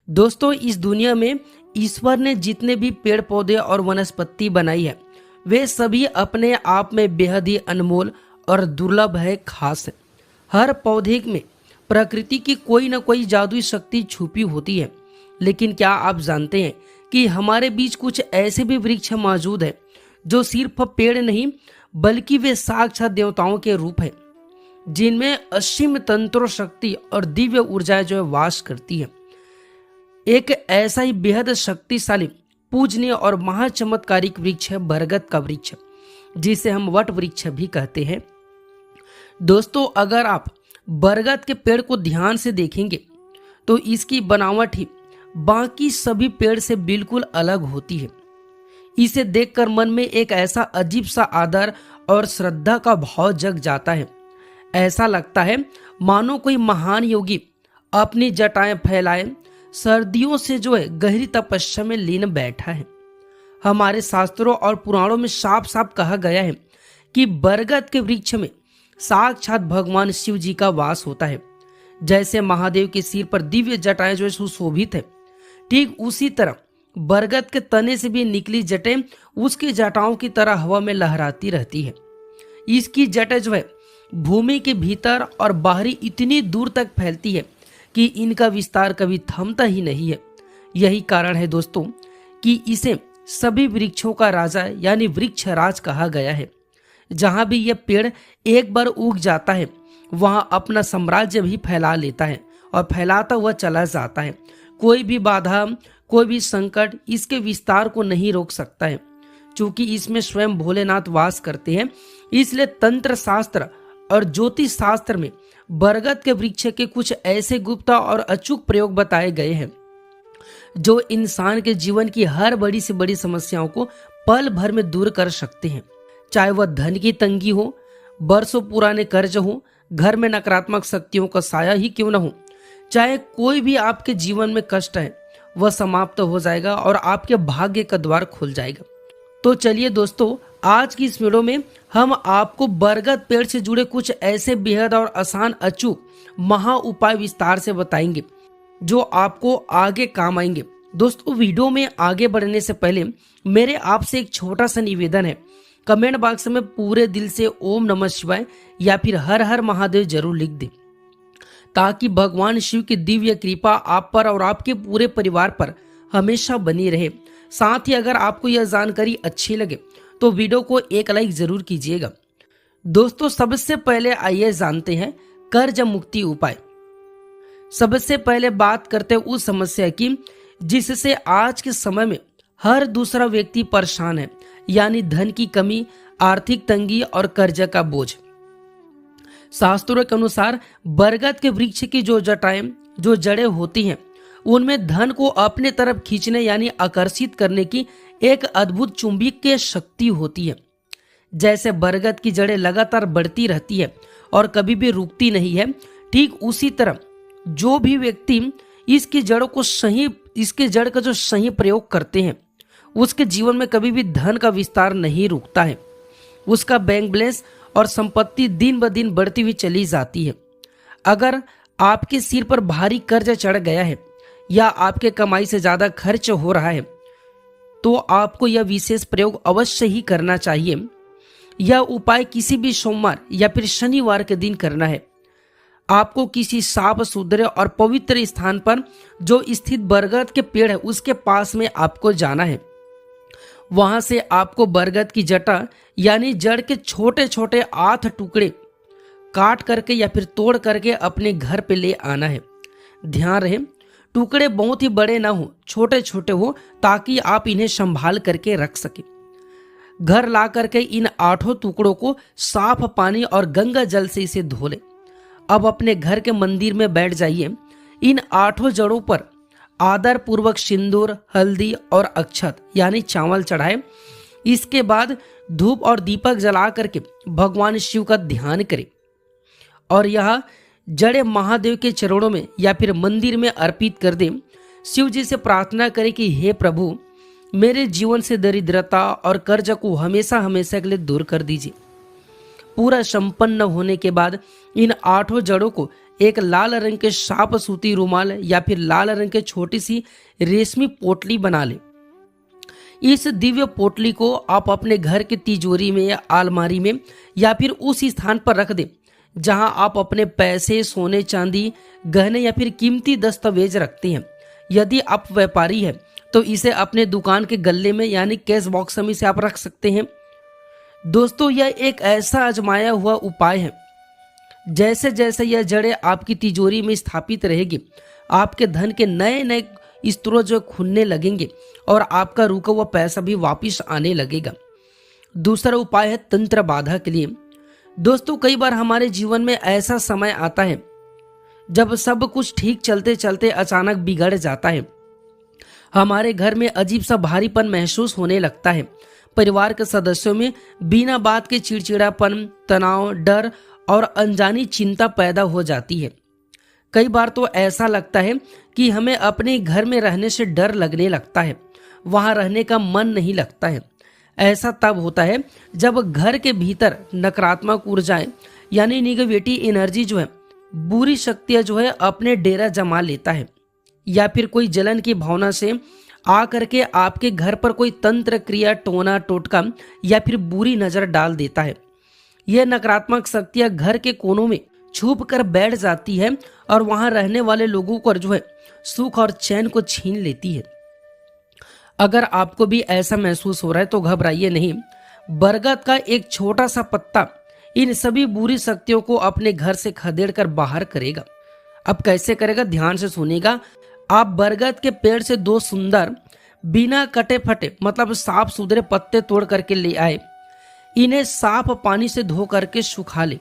दोस्तों, इस दुनिया में ईश्वर ने जितने भी पेड़ पौधे और वनस्पति बनाई है वे सभी अपने आप में बेहद ही अनमोल और दुर्लभ है, खास है। हर पौधे में प्रकृति की कोई ना कोई जादुई शक्ति छुपी होती है। लेकिन क्या आप जानते हैं कि हमारे बीच कुछ ऐसे भी वृक्ष मौजूद है जो सिर्फ पेड़ नहीं बल्कि वे साक्षात देवताओं के रूप है, जिनमें असीम तंत्र शक्ति और दिव्य ऊर्जा जो है वास करती है। एक ऐसा ही बेहद शक्तिशाली, पूजनीय और महाचमत्कारिक वृक्ष है बरगद का वृक्ष, जिसे हम वट वृक्ष भी कहते हैं। दोस्तों, अगर आप बरगद के पेड़ को ध्यान से देखेंगे तो इसकी बनावट ही बाकी सभी पेड़ से बिल्कुल अलग होती है। इसे देखकर मन में एक ऐसा अजीब सा आदर और श्रद्धा का भाव जग जाता है। ऐसा लगता है मानो कोई महान योगी अपनी जटाएं फैलाए सर्दियों से जो है गहरी तपस्या में लीन बैठा है। हमारे शास्त्रों और पुराणों में साफ साफ कहा गया है कि बरगद के वृक्ष में साक्षात भगवान शिव जी का वास होता है। जैसे महादेव के सिर पर दिव्य जटाएं जो है सुशोभित है, ठीक उसी तरह बरगद के तने से भी निकली जटें उसकी जटाओं की तरह हवा में लहराती रहती है। इसकी जटें जो है भूमि के भीतर और बाहरी इतनी दूर तक फैलती है कि इनका विस्तार कभी थमता ही नहीं है। यही कारण है दोस्तों कि इसे सभी वृक्षों का राजा यानी वृक्ष राज कहा गया है। जहां भी यह पेड़ एक बार उग जाता है वहां अपना साम्राज्य भी फैला लेता है और फैलाता हुआ चला जाता है। कोई भी बाधा, कोई भी संकट इसके विस्तार को नहीं रोक सकता है। चूंकि इसमें स्वयं भोलेनाथ वास करते हैं, इसलिए तंत्र शास्त्र और ज्योतिष शास्त्र में बरगद के वृक्ष के कुछ ऐसे गुप्त और अचूक प्रयोग बताए गए हैं जो इंसान के जीवन की हर बड़ी से बड़ी समस्याओं को पल भर में दूर कर सकते हैं। चाहे वह धन की तंगी हो, बरसों पुराने कर्ज हो, घर में नकारात्मक शक्तियों का साया ही क्यों न हो, चाहे कोई भी आपके जीवन में कष्ट है वह समाप्त हो जाएगा और आपके भाग्य का द्वार खुल जाएगा। तो चलिए दोस्तों, आज की इस वीडियो में हम आपको बरगद पेड़ से जुड़े कुछ ऐसे बेहद और आसान अचूक महा उपाय विस्तार से बताएंगे जो आपको आगे काम आएंगे। दोस्तों, वीडियो में आगे बढ़ने से पहले मेरे आपसे एक छोटा सा निवेदन है। कमेंट बॉक्स में पूरे दिल से ओम नमः शिवाय या फिर हर हर महादेव जरूर लिख दें, ताकि भगवान शिव की दिव्य कृपा आप पर और आपके पूरे परिवार पर हमेशा बनी रहे। साथ ही अगर आपको यह जानकारी अच्छी लगे तो वीडियो को एक लाइक जरूर कीजिएगा। दोस्तों, सबसे पहले आइए जानते हैं कर्ज मुक्ति उपाय। सबसे पहले बात करते हैं उस समस्या की जिससे आज के समय में हर दूसरा व्यक्ति परेशान है, यानी धन की कमी, आर्थिक तंगी और कर्ज का बोझ। शास्त्रों के अनुसार बरगद के वृक्ष की जो जटाएं, जो जड़ें होती हैं, उनमें धन को अपने तरफ खींचने यानी आकर्षित करने की एक अद्भुत चुंबकीय शक्ति होती है। जैसे बरगद की जड़ें लगातार बढ़ती रहती है और कभी भी रुकती नहीं है, ठीक उसी तरह जो भी व्यक्ति इसकी जड़ का जो सही प्रयोग करते हैं उसके जीवन में कभी भी धन का विस्तार नहीं रुकता है। उसका बैंक बैलेंस और संपत्ति दिन ब दिन बढ़ती हुई चली जाती है। अगर आपके सिर पर भारी कर्ज चढ़ गया है या आपके कमाई से ज्यादा खर्च हो रहा है तो आपको यह विशेष प्रयोग अवश्य ही करना चाहिए। यह उपाय किसी भी सोमवार या फिर शनिवार के दिन करना है। आपको किसी साफ सुथरे और पवित्र स्थान पर जो स्थित बरगद के पेड़ है उसके पास में आपको जाना है। वहां से आपको बरगद की जटा यानी जड़ के छोटे छोटे 8 टुकड़े काट करके या फिर तोड़ करके अपने घर पे ले आना है। ध्यान रहे टुकड़े बहुत ही बड़े ना हो, छोटे छोटे हो, ताकि आप इन्हें संभाल करके रख सके। घर ला करके इन 8 टुकड़ों को साफ पानी और गंगा जल से इसे धो ले। अब अपने घर के मंदिर में बैठ जाइए। इन 8 जड़ों पर आदर पूर्वक सिंदूर, हल्दी और अक्षत यानी चावल चढ़ाए। इसके बाद धूप और दीपक जला करके भगवान शिव का ध्यान करें और यह जड़े महादेव के चरणों में या फिर मंदिर में अर्पित कर दें। शिव जी से प्रार्थना करें कि हे प्रभु, मेरे जीवन से दरिद्रता और कर्ज को हमेशा हमेशा के लिए दूर कर दीजिए। पूरा संपन्न होने के बाद इन 8 जड़ों को एक लाल रंग के साफ सूती रुमाल या फिर लाल रंग के छोटी सी रेशमी पोटली बना लें। इस दिव्य पोटली को आप अपने घर की तिजोरी में या अलमारी में या फिर उस स्थान पर रख दें जहां आप अपने पैसे, सोने चांदी, गहने या फिर कीमती दस्तावेज रखते हैं। यदि आप व्यापारी हैं तो इसे अपने दुकान के गल्ले में यानी कैश बॉक्स में से आप रख सकते हैं। दोस्तों, यह एक ऐसा आजमाया हुआ उपाय है, जैसे जैसे यह जड़ें आपकी तिजोरी में स्थापित रहेगी, आपके धन के नए नए स्त्रोत जो खुलने लगेंगे और आपका रुका हुआ पैसा भी वापस आने लगेगा। दूसरा उपाय है तंत्र बाधा के लिए। दोस्तों, कई बार हमारे जीवन में ऐसा समय आता है जब सब कुछ ठीक चलते चलते अचानक बिगड़ जाता है। हमारे घर में अजीब सा भारीपन महसूस होने लगता है। परिवार के सदस्यों में बिना बात के चिड़चिड़ापन, तनाव, डर और अनजानी चिंता पैदा हो जाती है। कई बार तो ऐसा लगता है कि हमें अपने घर में रहने से डर लगने लगता है, वहां रहने का मन नहीं लगता है। ऐसा तब होता है जब घर के भीतर नकारात्मक ऊर्जाएं यानी निगेटिव एनर्जी जो है, बुरी शक्तियां जो है अपने डेरा जमा लेता है, या फिर कोई जलन की भावना से आ करके आपके घर पर कोई तंत्र क्रिया, टोना टोटका या फिर बुरी नजर डाल देता है। यह नकारात्मक शक्तियां घर के कोनों में छुप कर बैठ जाती है और वहां रहने वाले लोगों को जो है सुख और चैन को छीन लेती है। अगर आपको भी ऐसा महसूस हो रहा है तो घबराइए नहीं। बरगद का एक छोटा सा पत्ता इन सभी बुरी शक्तियों को अपने घर से खदेड़ कर बाहर करेगा। अब कैसे करेगा, ध्यान से सुनिएगा। आप बरगद के पेड़ से 2 सुंदर बिना कटे फटे मतलब साफ सुथरे पत्ते तोड़ करके ले आए। इन्हें साफ पानी से धो करके सुखा ले।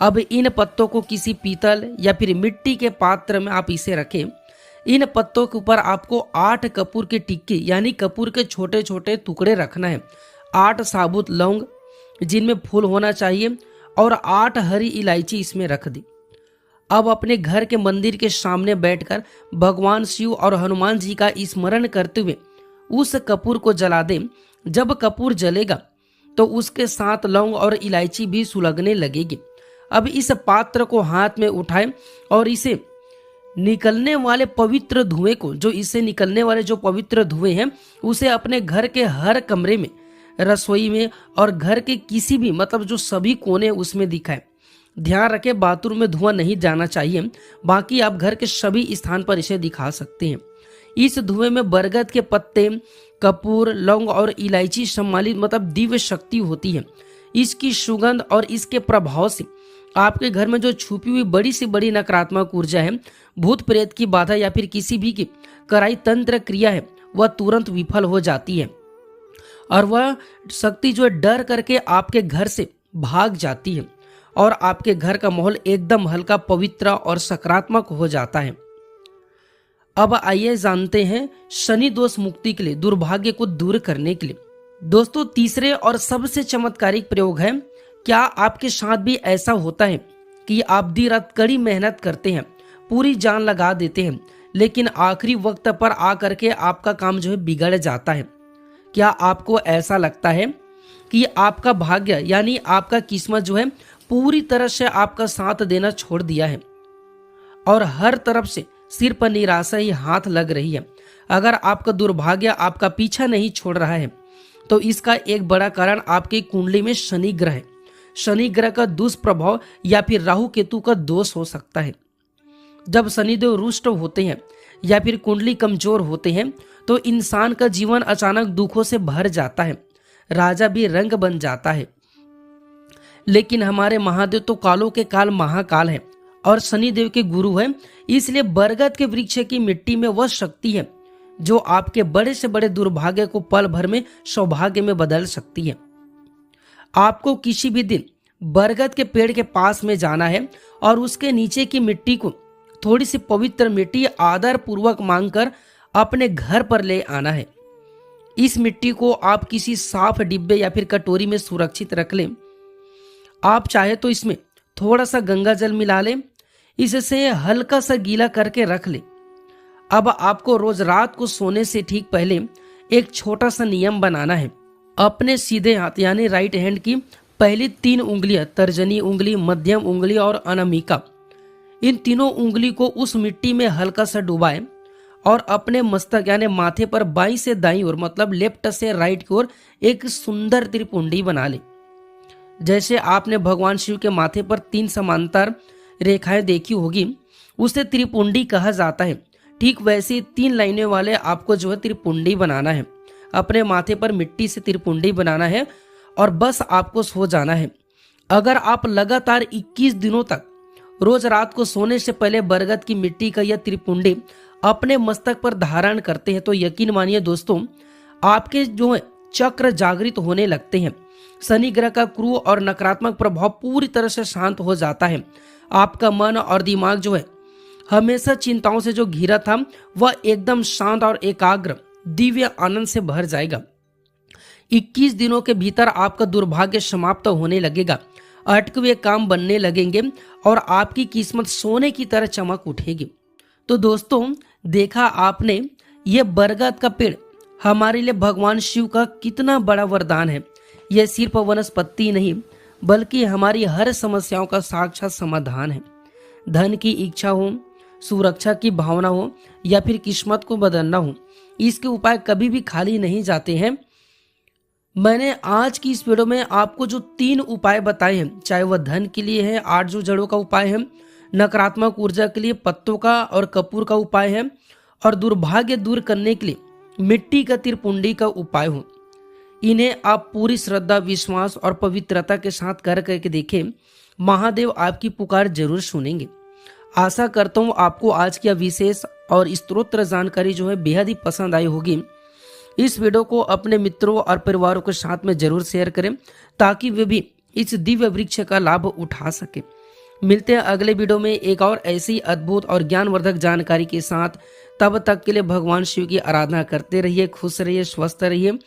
अब इन पत्तों को किसी पीतल या फिर मिट्टी के पात्र में आप इसे रखें। इन पत्तों के ऊपर आपको 8 कपूर की टिक्की यानी कपूर के छोटे छोटे टुकड़े रखना है, 8 साबुत लौंग जिनमें फूल होना चाहिए और 8 हरी इलायची इसमें रख दी। अब अपने घर के मंदिर के सामने बैठकर भगवान शिव और हनुमान जी का स्मरण करते हुए उस कपूर को जला दें। जब कपूर जलेगा तो उसके साथ लौंग और इलायची भी सुलगने लगेगी। अब इस पात्र को हाथ में उठाएं और इसे निकलने वाले पवित्र धुएं को, जो इससे निकलने वाले जो पवित्र धुएं हैं, उसे अपने घर के हर कमरे में, रसोई में और घर के किसी भी मतलब जो सभी कोने उसमें दिखाएं। ध्यान रखें, बाथरूम में धुआं नहीं जाना चाहिए, बाकी आप घर के सभी स्थान पर इसे दिखा सकते हैं। इस धुएं में बरगद के पत्ते, कपूर, लौंग और इलायची सम्मिलित मतलब दिव्य शक्ति होती है। इसकी सुगंध और इसके प्रभाव से आपके घर में जो छुपी हुई बड़ी से बड़ी नकारात्मक ऊर्जा है, भूत प्रेत की बाधा या फिर किसी भी की कराई तंत्र क्रिया है, वह तुरंत विफल हो जाती है और वह शक्ति जो डर करके आपके घर से भाग जाती है और आपके घर का माहौल एकदम हल्का, पवित्र और सकारात्मक हो जाता है। अब आइए जानते हैं शनि दोष मुक्ति के लिए, दुर्भाग्य को दूर करने के लिए। दोस्तों, तीसरे और सबसे चमत्कारिक प्रयोग है, क्या आपके साथ भी ऐसा होता है कि आप दिन रात कड़ी मेहनत करते हैं, पूरी जान लगा देते हैं, लेकिन आखिरी वक्त पर आकर के आपका काम जो है बिगड़ जाता है? क्या आपको ऐसा लगता है कि आपका भाग्य यानी आपका किस्मत जो है पूरी तरह से आपका साथ देना छोड़ दिया है और हर तरफ से सिर पर निराशा ही हाथ लग रही है? अगर आपका दुर्भाग्य आपका पीछा नहीं छोड़ रहा है तो इसका एक बड़ा कारण आपकी कुंडली में शनि ग्रह है। शनि ग्रह का दुष्प्रभाव या फिर राहु केतु का दोष हो सकता है। जब शनिदेव रुष्ट होते हैं या फिर कुंडली कमजोर होते हैं तो इंसान का जीवन अचानक दुखों से भर जाता है, राजा भी रंग बन जाता है। लेकिन हमारे महादेव तो कालों के काल महाकाल है और शनिदेव के गुरु हैं, इसलिए बरगद के वृक्ष की मिट्टी में वह शक्ति है जो आपके बड़े से बड़े दुर्भाग्य को पल भर में सौभाग्य में बदल सकती है। आपको किसी भी दिन बरगद के पेड़ के पास में जाना है और उसके नीचे की मिट्टी को थोड़ी सी पवित्र मिट्टी आदर पूर्वक मांगकर अपने घर पर ले आना है। इस मिट्टी को आप किसी साफ डिब्बे या फिर कटोरी में सुरक्षित रख लें। आप चाहे तो इसमें थोड़ा सा गंगा जल मिला लें, इससे हल्का सा गीला करके रख लें। अब आपको रोज रात को सोने से ठीक पहले एक छोटा सा नियम बनाना है। अपने सीधे हाथ यानी राइट हैंड की पहली 3 उंगलियां, तर्जनी उंगली, मध्यम उंगली और अनामिका, इन तीनों उंगली को उस मिट्टी में हल्का सा डुबाएं और अपने मस्तक यानी माथे पर बाईं से दाईं ओर मतलब लेफ्ट से राइट की ओर एक सुंदर त्रिपुंडी बना लें। जैसे आपने भगवान शिव के माथे पर 3 समांतर रेखाएं देखी होगी, उसे त्रिपुंडी कहा जाता है। ठीक वैसे 3 लाइनें वाले आपको जो है त्रिपुंडी बनाना है। अपने माथे पर मिट्टी से त्रिपुंडी बनाना है और बस आपको सो जाना है। अगर आप लगातार 21 दिनों तक रोज रात को सोने से पहले बरगद की मिट्टी का यह त्रिपुंडी अपने मस्तक पर धारण करते हैं तो यकीन मानिए दोस्तों, आपके जो है चक्र जागृत होने लगते हैं। शनि ग्रह का क्रूर और नकारात्मक प्रभाव पूरी तरह से शांत हो जाता है। आपका मन और दिमाग जो है हमेशा चिंताओं से जो घिरा था वह एकदम शांत और एकाग्र दिव्य आनंद से भर जाएगा। 21 दिनों के भीतर आपका दुर्भाग्य समाप्त होने लगेगा, अटके हुए काम बनने लगेंगे और आपकी किस्मत सोने की तरह चमक उठेगी। तो दोस्तों, देखा आपने, ये बरगद का पेड़ हमारे लिए भगवान शिव का कितना बड़ा वरदान है। यह सिर्फ वनस्पति नहीं बल्कि हमारी हर समस्याओं का साक्षात समाधान है। धन की इच्छा हो, सुरक्षा की भावना हो या फिर किस्मत को बदलना हो, इसके उपाय कभी भी खाली नहीं जाते हैं। मैंने आज की इस वीडियो में आपको जो 3 उपाय बताए हैं, चाहे वह धन के लिए है 8 जो जड़ों का उपाय है, नकारात्मक ऊर्जा के लिए पत्तों का और कपूर का उपाय है और दुर्भाग्य दूर करने के लिए मिट्टी का त्रिपुंडी का उपाय हो, इन्हें आप पूरी श्रद्धा, विश्वास और पवित्रता के साथ कर करके देखें। महादेव आपकी पुकार जरूर सुनेंगे। आशा करता हूँ आपको आज की विशेष और स्तोत्र जानकारी जो है बेहद ही पसंद आई होगी। इस वीडियो को अपने मित्रों और परिवारों के साथ में जरूर शेयर करें ताकि वे भी इस दिव्य वृक्ष का लाभ उठा सके। मिलते हैं अगले वीडियो में एक और ऐसी अद्भुत और ज्ञानवर्धक जानकारी के साथ। तब तक के लिए भगवान शिव की आराधना करते रहिए, खुश रहिए, स्वस्थ रहिए